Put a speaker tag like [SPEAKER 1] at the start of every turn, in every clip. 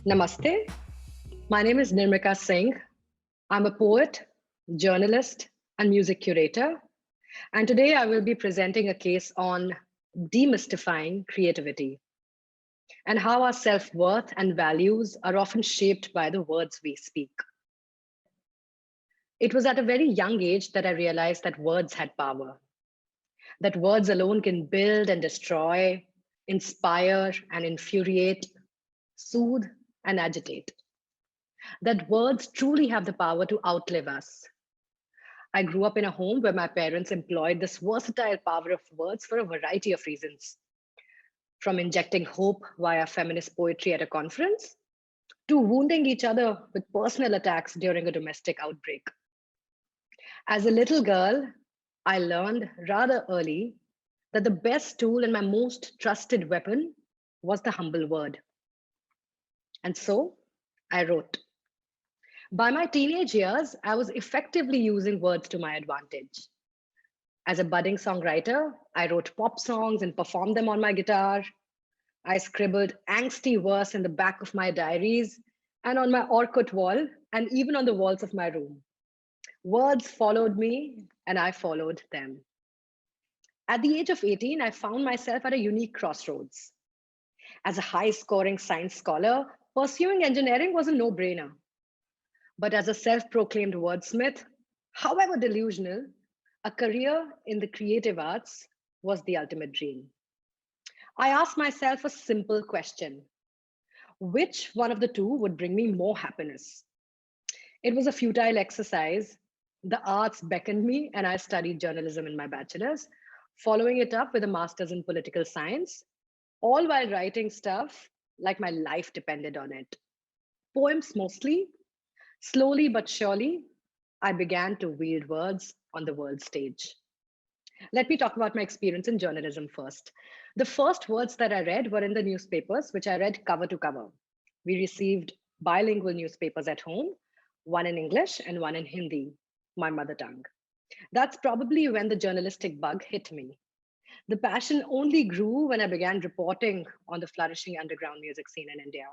[SPEAKER 1] Namaste. My name is Nirmika Singh. I'm a poet, journalist, and music curator. And today I will be presenting a case on demystifying creativity and how our self worth and values are often shaped by the words we speak. It was at a very young age that I realized that words had power, that words alone can build and destroy, inspire and infuriate, soothe and agitate, that words truly have the power to outlive us. I grew up in a home where my parents employed this versatile power of words for a variety of reasons, from injecting hope via feminist poetry at a conference to wounding each other with personal attacks during a domestic outbreak. As a little girl, I learned rather early that the best tool and my most trusted weapon was the humble word. And so I wrote. By my teenage years, I was effectively using words to my advantage. As a budding songwriter, I wrote pop songs and performed them on my guitar. I scribbled angsty verse in the back of my diaries and on my Orkut wall and even on the walls of my room. Words followed me and I followed them. At the age of 18, I found myself at a unique crossroads. As a high scoring science scholar, pursuing engineering was a no brainer. But as a self proclaimed wordsmith, however delusional, a career in the creative arts was the ultimate dream. I asked myself a simple question: which one of the two would bring me more happiness? It was a futile exercise. The arts beckoned me, and I studied journalism in my bachelor's, following it up with a master's in political science, all while writing stuff like my life depended on it. Poems mostly. Slowly but surely, I began to wield words on the world stage. Let me talk about my experience in journalism first. The first words that I read were in the newspapers, which I read cover to cover. We received bilingual newspapers at home, one in English and one in Hindi, my mother tongue. That's probably when the journalistic bug hit me. The passion only grew when I began reporting on the flourishing underground music scene in India.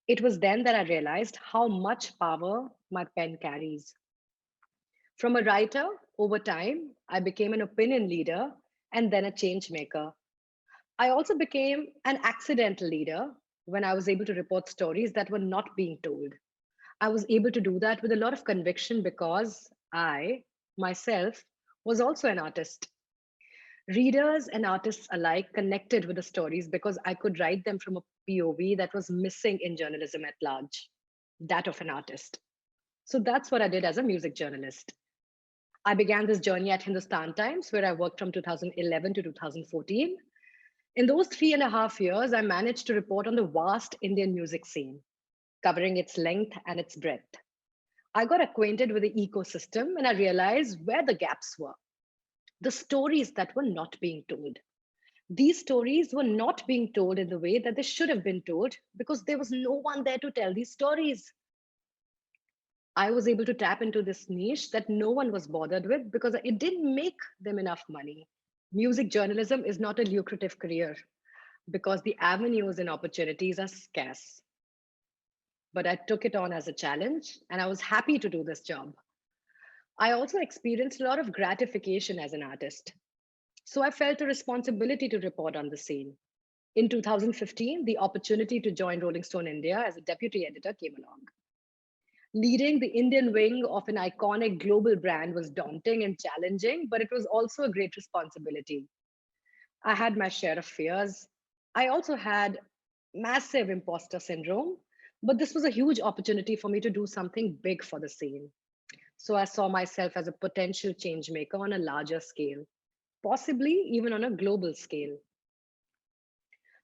[SPEAKER 1] It was then that I realized how much power my pen carries. From a writer, over time, I became an opinion leader and then a change maker. I also became an accidental leader when I was able to report stories that were not being told. I was able to do that with a lot of conviction because I, myself, was also an artist. Readers and artists alike connected with the stories because I could write them from a POV that was missing in journalism at large, that of an artist. So that's what I did as a music journalist. I began this journey at Hindustan Times, where I worked from 2011 to 2014. In those 3.5 years, I managed to report on the vast Indian music scene, covering its length and its breadth. I got acquainted with the ecosystem and I realized where the gaps were, the stories that were not being told. These stories were not being told in the way that they should have been told because there was no one there to tell these stories. I was able to tap into this niche that no one was bothered with because it didn't make them enough money. Music journalism is not a lucrative career because the avenues and opportunities are scarce. But I took it on as a challenge and I was happy to do this job. I also experienced a lot of gratification as an artist. So I felt a responsibility to report on the scene. In 2015, the opportunity to join Rolling Stone India as a deputy editor came along. Leading the Indian wing of an iconic global brand was daunting and challenging, but it was also a great responsibility. I had my share of fears. I also had massive imposter syndrome, but this was a huge opportunity for me to do something big for the scene. So I saw myself as a potential change maker on a larger scale, possibly even on a global scale.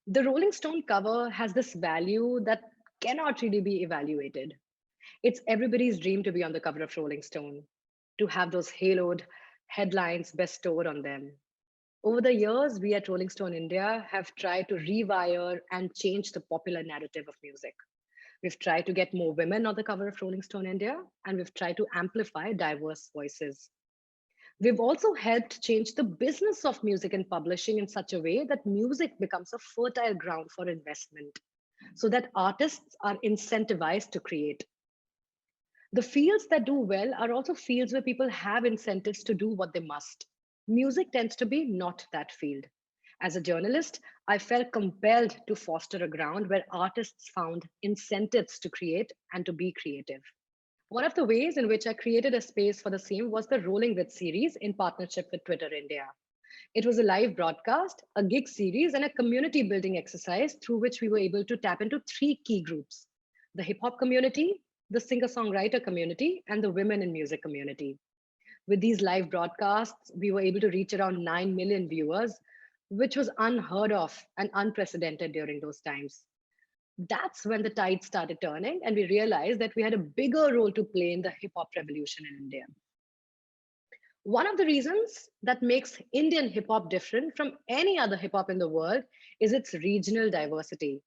[SPEAKER 1] The Rolling Stone cover has this value that cannot really be evaluated. It's everybody's dream to be on the cover of Rolling Stone, to have those haloed headlines bestowed on them. Over the years, we at Rolling Stone India have tried to rewire and change the popular narrative of music. We've tried to get more women on the cover of Rolling Stone India, and we've tried to amplify diverse voices. We've also helped change the business of music and publishing in such a way that music becomes a fertile ground for investment. so that artists are incentivized to create. The fields that do well are also fields where people have incentives to do what they must. Music tends to be not that field. As a journalist, I felt compelled to foster a ground where artists found incentives to create and to be creative. One of the ways in which I created a space for the same was the Rolling With series in partnership with Twitter India. It was a live broadcast, a gig series, and a community building exercise through which we were able to tap into three key groups: the hip hop community, the singer songwriter community, and the women in music community. With these live broadcasts, we were able to reach around 9 million viewers, which was unheard of and unprecedented during those times. That's when the tide started turning, and we realized that we had a bigger role to play in the hip hop revolution in India. One of the reasons that makes Indian hip hop different from any other hip hop in the world is its regional diversity.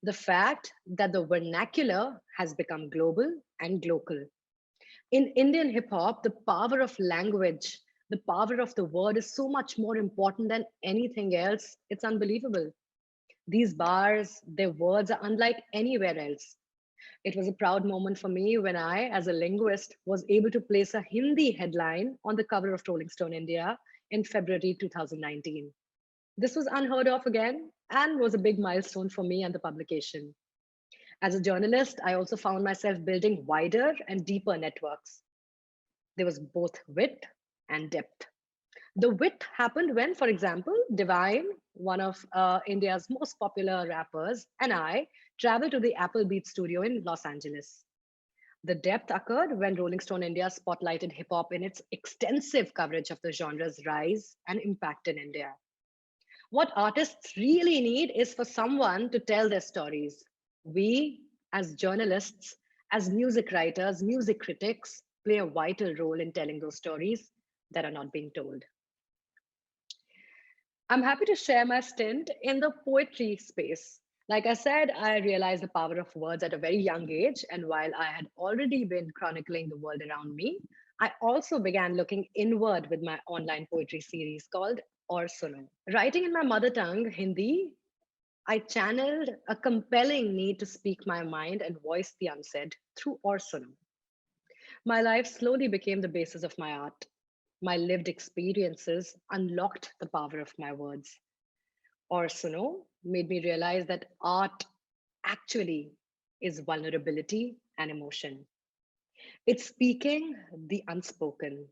[SPEAKER 1] The fact that the vernacular has become global and local. In Indian hip hop, the power of language, the power of the word is so much more important than anything else. It's unbelievable. These bars, their words are unlike anywhere else. It was a proud moment for me when I, as a linguist, was able to place a Hindi headline on the cover of Rolling Stone India in February 2019. This was unheard of again and was a big milestone for me and the publication. As a journalist, I also found myself building wider and deeper networks. There was both width and depth. The width happened when, for example, Divine, one of India's most popular rappers, and I traveled to the Apple Beat studio in Los Angeles. The depth occurred when Rolling Stone India spotlighted hip hop in its extensive coverage of the genre's rise and impact in India. What artists really need is for someone to tell their stories. We, as journalists, as music writers, music critics, play a vital role in telling those stories that are not being told. I'm happy to share my stint in the poetry space. Like I said, I realized the power of words at a very young age. And while I had already been chronicling the world around me, I also began looking inward with my online poetry series called Or Suno. Writing in my mother tongue, Hindi, I channeled a compelling need to speak my mind and voice the unsaid through Or Suno. My life slowly became the basis of my art. My lived experiences unlocked the power of my words. Or Suno made me realize that art actually is vulnerability and emotion. It's speaking the unspoken.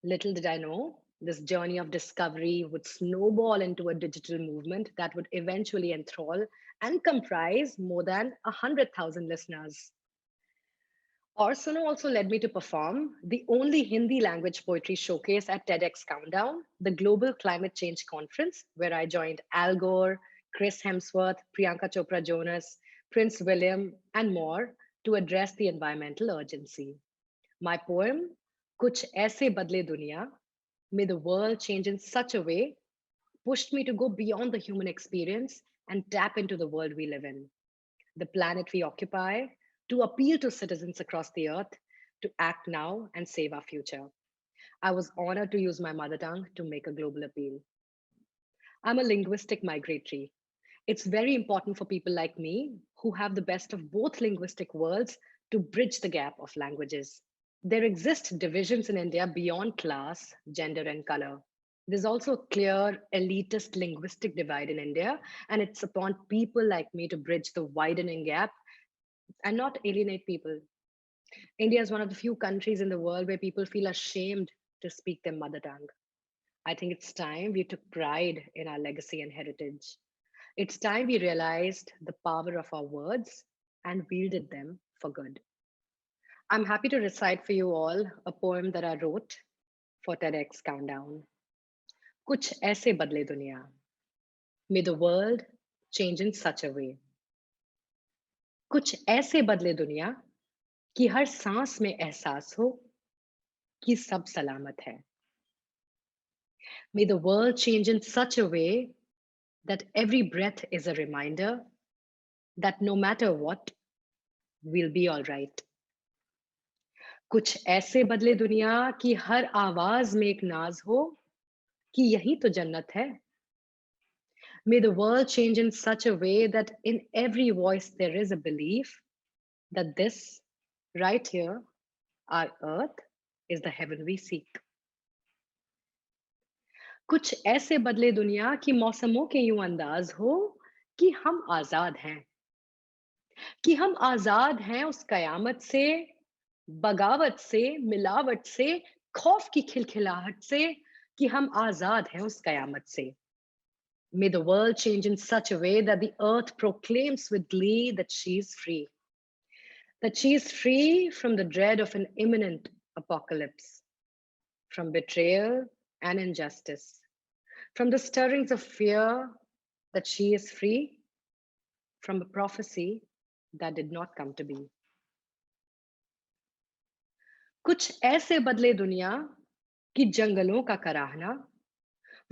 [SPEAKER 1] Little did I know, this journey of discovery would snowball into a digital movement that would eventually enthrall and comprise more than 100,000 listeners. Orsono also led me to perform the only Hindi language poetry showcase at TEDx Countdown, the global climate change conference, where I joined Al Gore, Chris Hemsworth, Priyanka Chopra Jonas, Prince William, and more to address the environmental urgency. My poem, Kuch Aise Badle Duniya, May the World Change in Such a Way, pushed me to go beyond the human experience and tap into the world we live in, the planet we occupy, to appeal to citizens across the earth to act now and save our future. I was honored to use my mother tongue to make a global appeal. I'm a linguistic migratory. It's very important for people like me who have the best of both linguistic worlds to bridge the gap of languages. There exist divisions in India beyond class, gender, and color. There's also a clear elitist linguistic divide in India, and it's upon people like me to bridge the widening gap and not alienate people. India is one of the few countries in the world where people feel ashamed to speak their mother tongue. I think it's time we took pride in our legacy and heritage. It's time we realized the power of our words and wielded them for good. I'm happy to recite for you all a poem that I wrote for TEDx Countdown. Kuch aise badle duniya. May the world change in such a way. कुछ ऐसे बदले दुनिया कि हर सांस में एहसास हो कि सब सलामत है. May the world change in such a way that every breath is a reminder that no matter what, we'll be all right. कुछ ऐसे बदले दुनिया कि हर आवाज में एक नाज हो कि यही तो जन्नत है. May the world change in such a way that in every voice there is a belief that this, right here, our earth, is the heaven we seek. कुछ ऐसे बदले दुनिया की मौसमों के यूं अंदाज हो कि हम आजाद हैं, कि हम आजाद हैं उस कयामत से, बगावत से, मिलावट से, खौफ की खिलखिलाहट से, कि हम आजाद हैं उस कयामत से. May the world change in such a way that the earth proclaims with glee that she is free. That she is free from the dread of an imminent apocalypse, from betrayal and injustice, from the stirrings of fear, that she is free from a prophecy that did not come to be. कुछ ऐसे बदले दुनिया कि जंगलों का कराहना,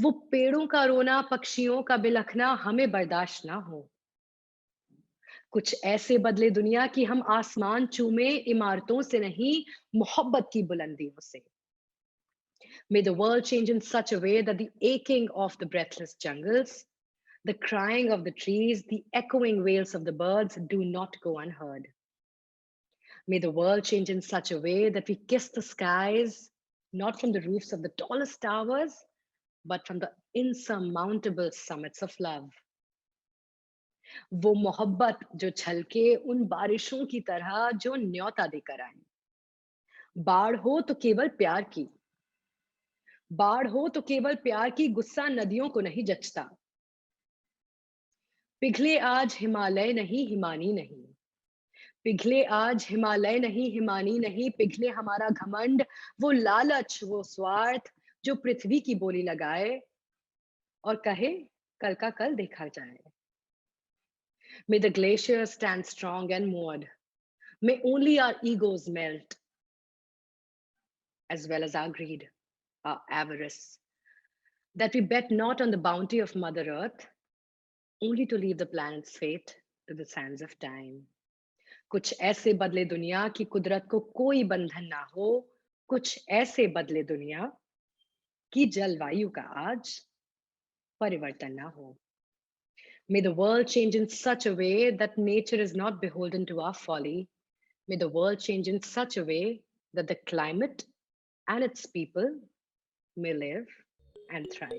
[SPEAKER 1] वो पेड़ों का रोना, पक्षियों का बिलखना हमें बर्दाश्त ना हो. कुछ ऐसे बदले दुनिया कि हम आसमान चूमे इमारतों से नहीं, मोहब्बत की बुलंदियों से. May the world change in such a way that the aching of the breathless jungles, the crying of the trees, the echoing wails of the birds do not go unheard. May the world change in such a way that we kiss the skies, not from the roofs of the tallest towers, but from the insurmountable summits of love. वो मोहब्बत जो छलके उन बारिशों की तरह जो न्योता देकर आए. बाढ़ हो तो केवल प्यार की, बाढ़ हो तो केवल प्यार की, गुस्सा नदियों को नहीं जचता. पिघले आज हिमालय नहीं, हिमानी नहीं. पिघले आज हिमालय नहीं, हिमानी नहीं. पिघले हमारा घमंड, वो लालच, वो स्वार्थ जो पृथ्वी की बोली लगाए और कहे कल का कल देखा जाए. May the glaciers stand strong and moored. May only our egos melt, as well as our greed, our avarice, that we bet not on the bounty of Mother Earth, only to leave the planet's fate to the sands of time. कुछ ऐसे बदले दुनिया की कुदरत को कोई बंधन ना हो, कुछ ऐसे बदले दुनिया की जलवायु का आज परिवर्तन ना हो. May the world change in such a way that nature is not beholden to our folly. May the world change in such a way that the climate and its people may live and thrive.